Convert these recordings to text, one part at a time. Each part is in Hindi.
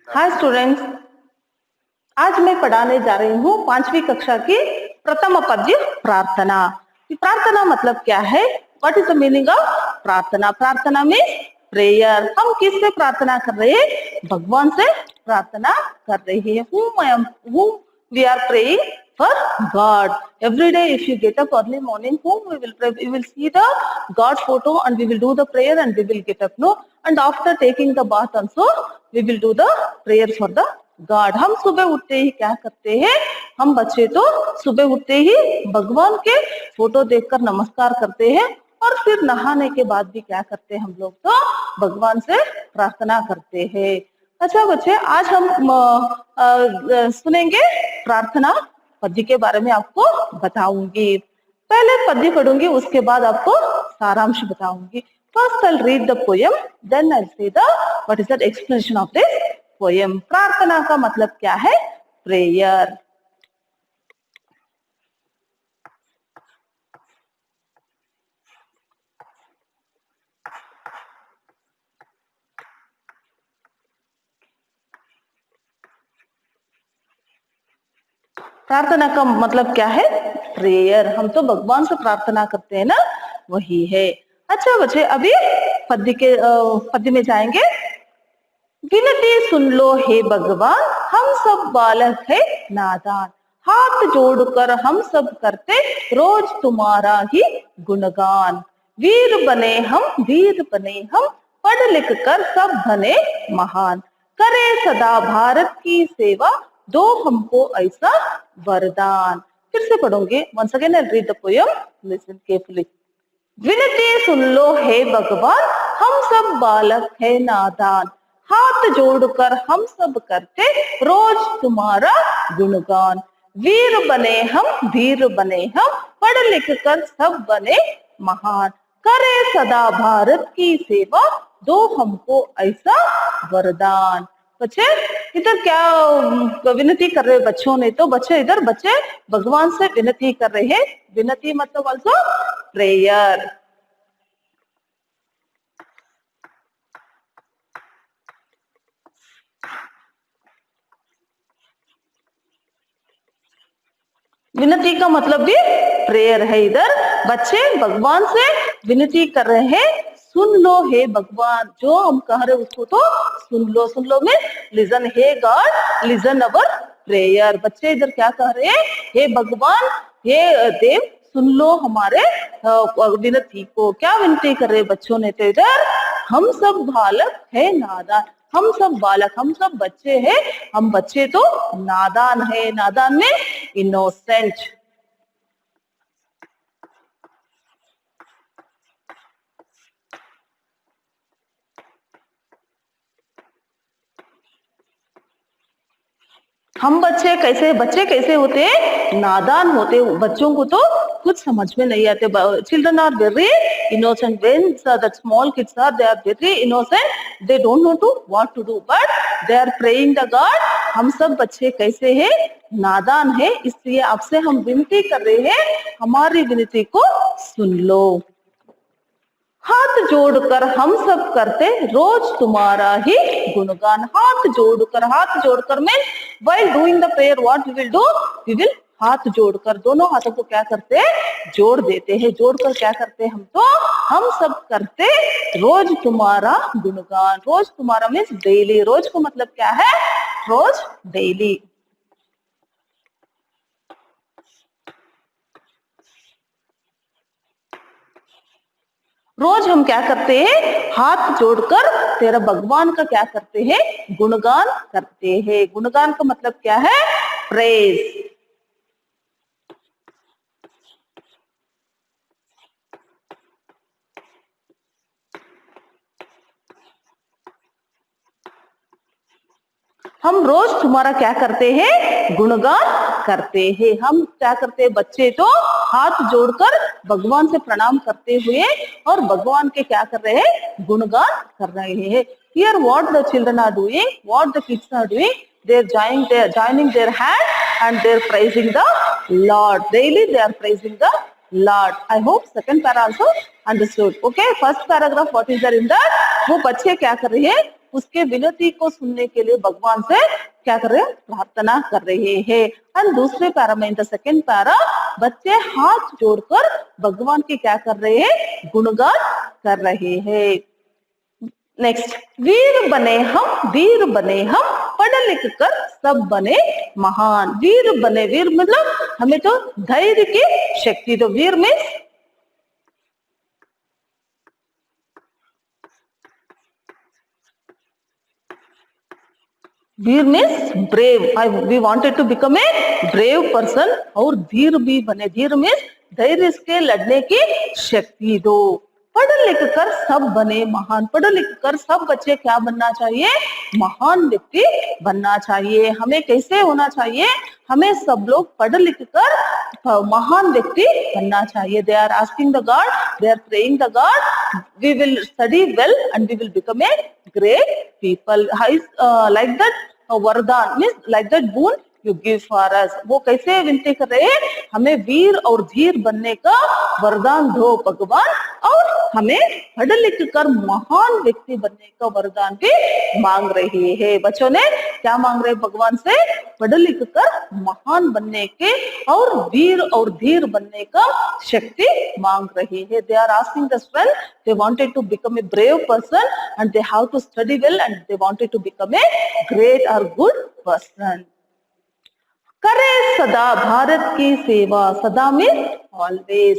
हाय स्टूडेंट्स, आज मैं पढ़ाने जा रही हूँ 5वीं कक्षा की प्रथम पद्य प्रार्थना। प्रार्थना मतलब क्या है? What is the meaning of प्रार्थना? प्रार्थना मीन्स प्रेयर। हम किससे प्रार्थना कर रहे हैं? भगवान से प्रार्थना कर रहे हैं। whom we are praying for God. Every day if you get up early morning, whom we will pray? We will see the God photo and we will do the prayer and we will get up, no? And after taking the bath also, we will do the prayer for the God. हम सुबह उठते ही क्या करते हैं? हम बच्चे तो सुबह उठते ही भगवान के फोटो देखकर नमस्कार करते हैं और फिर नहाने के बाद भी क्या करते हैं? हम लोग तो भगवान से प्रार्थना करते हैं। अच्छा बच्चे, आज हम सुनेंगे प्रार्थना पद्य के बारे में आपको बताऊंगी। पहले पद्य पढ़ूंगी, उसके बाद आपको सारांश बताऊंगी। First I'll read the poem, then I'll say the what is that explanation of this poem. प्रार्थना का मतलब क्या है? प्रेयर। प्रार्थना का मतलब क्या है? प्रेयर। हम तो भगवान से प्रार्थना करते हैं ना, वही है। अच्छा बच्चे, अभी पद्य में जाएंगे। विनती सुन लो हे भगवान, हम सब बालक है नादान। हाथ जोड़कर हम सब करते रोज तुम्हारा ही गुणगान। वीर बने हम, पढ़ लिख कर सब बने महान। करे सदा भारत की सेवा, दो हमको ऐसा वरदान। फिर से पढ़ोगे। Once again I read the poem, listen carefully. विनती सुन लो हे भगवान, हम सब बालक है नादान। हाथ जोड़कर हम सब करते रोज तुम्हारा गुणगान। वीर बने हम, पढ़ लिख कर सब बने महान। करे सदा भारत की सेवा, दो हमको ऐसा वरदान। बच्चे इधर क्या विनती कर रहे बच्चों ने? तो बच्चे भगवान से विनती कर रहे हैं। विनती मतलब ऑल्सो प्रेयर। विनती का मतलब भी प्रेयर है। इधर बच्चे भगवान से विनती कर रहे हैं। सुन लो हे भगवान, जो हम कह रहे उसको तो सुन लो में लिसन। हे गॉड, लिसन अवर प्रेयर। बच्चे इधर क्या कह रहे हैं? हे भगवान, हे देव, सुन लो हमारे विनती को। क्या विनती कर रहे बच्चों ने? तो इधर हम सब बालक है नादान। हम सब बालक, हम सब बच्चे हैं। हम बच्चे तो नादान है। नादान में इनोसेंट। हम बच्चे कैसे होते हैं? नादान होते। बच्चों को तो कुछ समझ में नहीं आते। Children are very innocent. When the small kids are, they are very innocent. They don't know to what to do, but they are praying the god. हम सब बच्चे कैसे हैं? नादान है। इसलिए आपसे हम विनती कर रहे हैं, हमारी विनती को सुन लो। हाथ जोड़कर हम सब करते रोज तुम्हारा ही गुणगान। हाथ जोड़कर में while doing the prayer what we will do? We will हाथ जोड़कर, दोनों हाथों को क्या करते हैं? जोड़ देते हैं। जोड़कर क्या करते हैं? हम सब करते रोज तुम्हारा गुणगान। रोज तुम्हारा मीन्स डेली। रोज को मतलब क्या है? रोज, डेली। रोज हम क्या करते हैं? हाथ जोड़कर तेरा भगवान का क्या करते हैं? गुणगान करते हैं। गुणगान का मतलब क्या है? प्रेज। हम रोज तुम्हारा क्या करते हैं? गुणगान करते हैं। हम क्या करते हैं? बच्चे तो हाथ जोड़कर भगवान से प्रणाम करते हुए और भगवान के क्या कर रहे हैं? गुणगान कर रहे हैं। Here what the children are doing, what the kids are doing, they are joining their hand and they are praising the Lord. Daily they are praising the Lord. I hope second para also understood. Okay, first paragraph what is there in that? वो बच्चे क्या कर रहे हैं? उसके विनती को सुनने के लिए भगवान से क्या कर रहे हैं, प्रार्थना कर रहे हैं। एंड दूसरे पैरा में, इन द सेकेंड पैरा, बच्चे हाथ जोड़कर भगवान की क्या कर रहे हैं, गुणगान कर रहे हैं। नेक्स्ट, वीर बने हम, वीर बने हम, पढ़ लिख कर सब बने महान। वीर बने, वीर मतलब हमें तो धैर्य की शक्ति, तो वीर में वीर means brave. We wanted to become a brave person. और धीर भी बने, धीर मीन्स धैर्य से लड़ने की शक्ति दो। पढ़ लिख कर सब बने महान। पढ़ लिख कर सब बच्चे क्या बनना चाहिए, महान व्यक्ति बनना चाहिए। हमें कैसे होना चाहिए, हमें सब लोग पढ़ लिख कर महान व्यक्ति बनना चाहिए। They are asking the God, they are praying the God, we will study well and we will become a great people. Like that वरदान means like that boon you give for us। वो कैसे विनती कर रहे हैं, हमें वीर और धीर बनने का वरदान दो भगवान, और हमें पढ़ लिख कर महान व्यक्ति बनने का वरदान भी मांग रहे हैं। बच्चों ने क्या मांग रहे हैं भगवान से, पढ़ लिख कर महान बनने के और वीर और धीर बनने का शक्ति मांग रहे हैं। They are asking the strength, they wanted to become a brave person and they have to study well and they wanted to become a great or good person। करे सदा भारत की सेवा, सदा में ऑलवेज।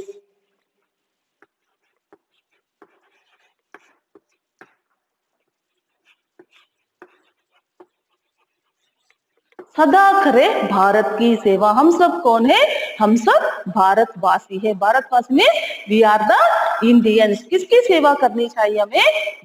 सदा करे भारत की सेवा। हम सब कौन है, हम सब भारतवासी है। भारतवासी में वी आर द इंडियंस। किसकी सेवा करनी चाहिए हमें,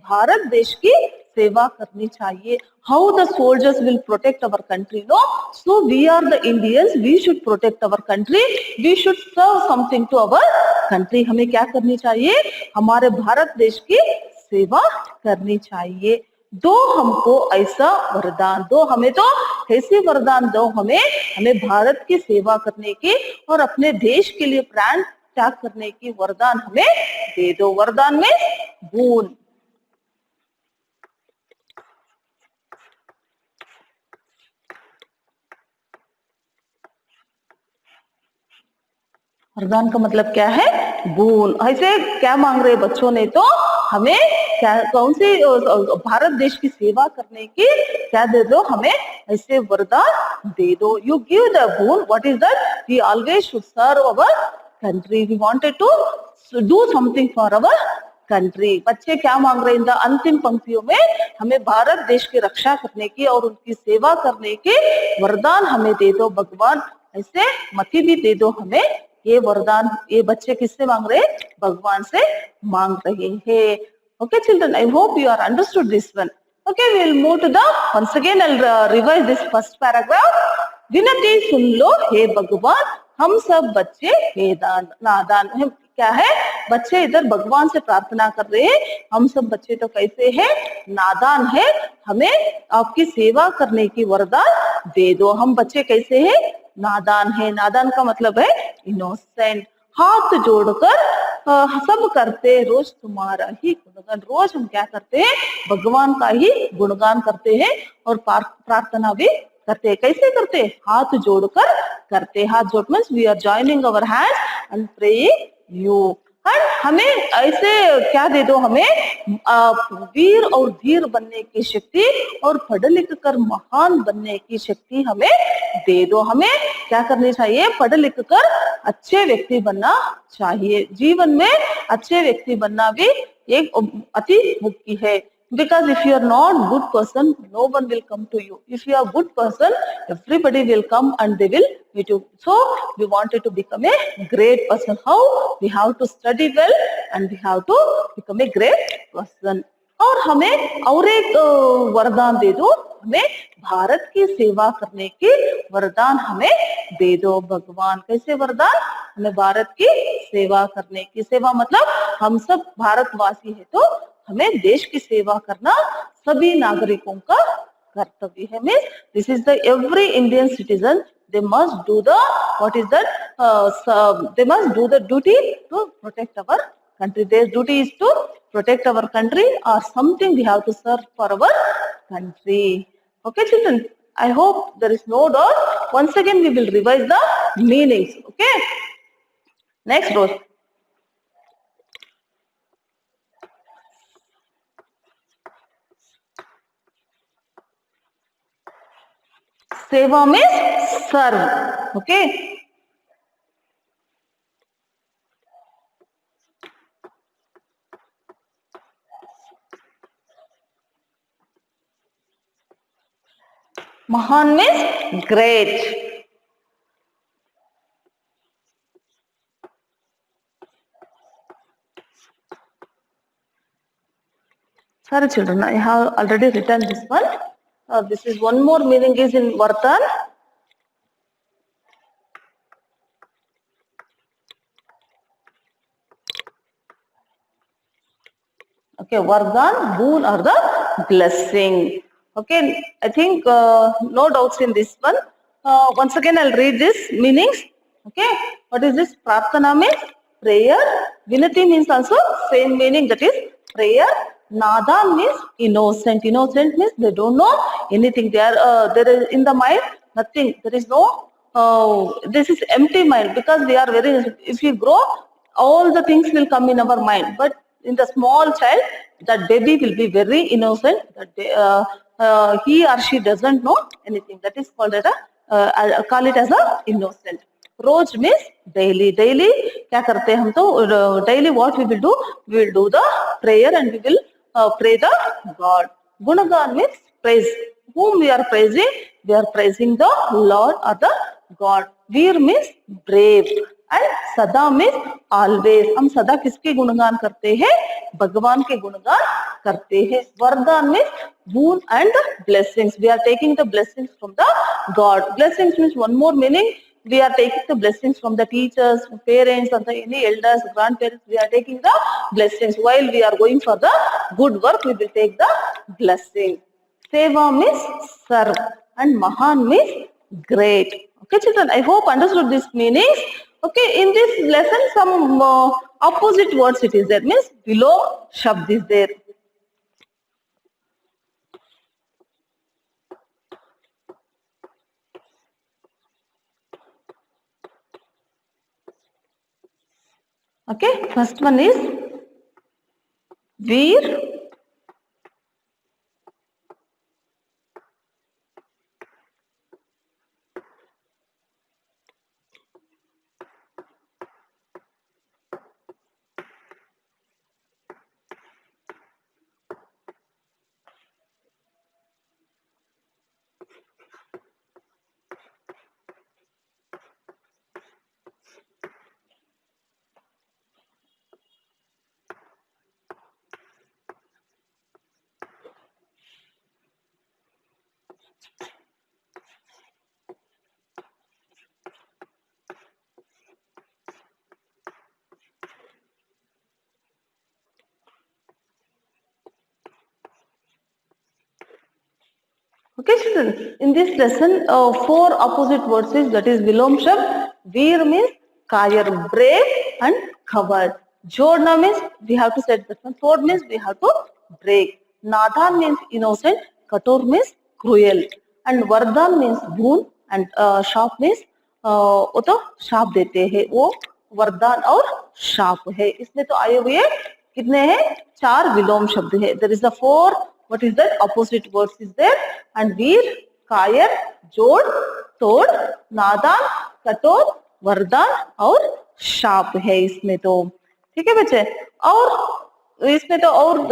भारत देश की सेवा करनी चाहिए। How the soldiers will protect our country, no, so we are the Indians, we should protect our country, we should serve something to our country. हमें क्या करनी चाहिए, हमारे भारत देश की सेवा करनी चाहिए। दो हमको ऐसा वरदान दो, हमें तो ऐसे वरदान दो, हमें भारत की सेवा करने की और अपने देश के लिए प्राण त्याग करने की वरदान हमें दे दो। वरदान में boon। वरदान का मतलब क्या है, boon। ऐसे क्या मांग रहे बच्चों ने, तो हमें क्या, कौन सी भारत देश की सेवा करने की क्या दे दो, हमें ऐसे वरदान दे दो। You give the boon, what is that, we always should serve our country, we wanted to do something for our country. बच्चे क्या मांग रहे हैं, इन अंतिम पंक्तियों में हमें भारत देश की रक्षा करने की और उनकी सेवा करने के वरदान हमें दे दो भगवान, ऐसे मति भी दे दो हमें। ये वरदान ये बच्चे किससे मांग रहे हैं, भगवान से मांग रहे हैं। Okay children, I hope you are understood this one. Okay, we will move to the once again I'll revise this first paragraph। विनती सुन लो हे भगवान, हम सब बच्चे हे नादान। क्या है, बच्चे इधर भगवान से प्रार्थना कर रहे हैं, हम सब बच्चे तो कैसे हैं, नादान है, हमें आपकी सेवा करने की वरदान दे दो। हम बच्चे कैसे हैं, नादान है। नादान का मतलब है इनोसेंट। हाथ जोड़कर सब करते रोज तुम्हारा ही गुणगान। रोज हम क्या करते हैं, भगवान का ही गुणगान करते हैं और प्रार्थना भी करते हैं। कैसे करते हैं, हाथ जोड़कर करते। हाथ जोड़ means we are joining our hands and praying you. और हमें ऐसे क्या दे दो, हमें वीर और धीर बनने की शक्ति और पढ़ लिख कर महान बनने की शक्ति हमें दे दो। हमें क्या करनी चाहिए, पढ़ लिख कर अच्छे व्यक्ति बनना चाहिए। जीवन में अच्छे व्यक्ति बनना भी एक अति मुख्य है। Because if you are not good person, no one will come to you. If you are good person, everybody will come and they will meet you. So we wanted to become a great person. How? We have to study well and we have to become a great person. और हमें और एक वरदान दे दो, हमें भारत की सेवा करने की वरदान हमें दे दो भगवान। कैसे वरदान, हमें भारत की सेवा करने की। सेवा मतलब हम सब भारतवासी है तो हमें देश की सेवा करना सभी नागरिकों का कर्तव्य है। Means this is the every Indian citizen, they must do the what is that they must do the duty to protect our country. Their duty is to protect our country or something we have to serve for our country. Okay, children. I hope there is no doubt. Once again, we will revise the meanings. Okay. Next, Rose. Seva means serve. Okay. Mahan means great. Sorry, children, I have already written this one. This is one more meaning is in Vardhan. Okay, Vardhan, boon or the blessing. Okay, I think no doubts in this one. Once again, I'll read this meanings. Okay, what is this? Prarthana means prayer. Vinati means also same meaning, that is prayer. Nada means innocent. Innocent means they don't know anything. There is in the mind nothing. There is no. This is empty mind because they are very. If you grow, all the things will come in our mind. But in the small child, that baby will be very innocent. He or she doesn't know anything. That is called as I call it as a innocent. रोज means daily. Daily क्या करते हैं हम तो daily what we will do? We will do the prayer and we will pray the God. Gunagan means praise. Whom we are praising? We are praising the Lord or the God. Veer means brave. And सदा मीन्स ऑलवेज. हम सदा किसके गुणगान करते हैं? भगवान के गुणगान करते हैं. वरदान means boon and the blessings. We are taking the blessings from the God. Blessings means one more meaning. We are taking the blessings from the teachers, parents, and any elders, grandparents. We are taking the blessings. While we are going for the good work, we will take the blessing. Seva means serve and Mahan means great. Okay, children, I hope understood these meanings. Okay, in this lesson, some opposite words it is there. Means below shabd is there. Okay, first one is Veer. Okay, children, in this lesson, four opposite words is that is Vilom Shabd. Veer means Kayar, brave and covered. Jodna means we have to set this one. Tod means we have to break. Nadhan means innocent. Kator means cruel. And Vardhan means boon. And Shap means वो तो शाप देते हैं. वो वरदान और शाप है. इसमें तो आए हुए कितने हैं? 4 विलोम शब्द है. There is the 4. What is that? Opposite words is there. And Veer, Kayar, Jod, Tod, Nadan, Kator, वरदान और शाप है इसमें तो. ठीक है बच्चे. और इसमें तो और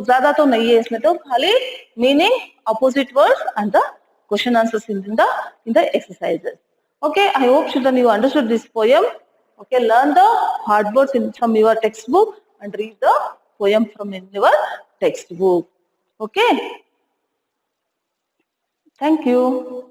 ज्यादा तो नहीं है. इसमें तो खाली meaning, opposite words and the question answers in the exercises. Okay, I hope children you understood this poem. Okay, learn the hard words from your textbook and read the poem from your textbook. Okay. Thank you.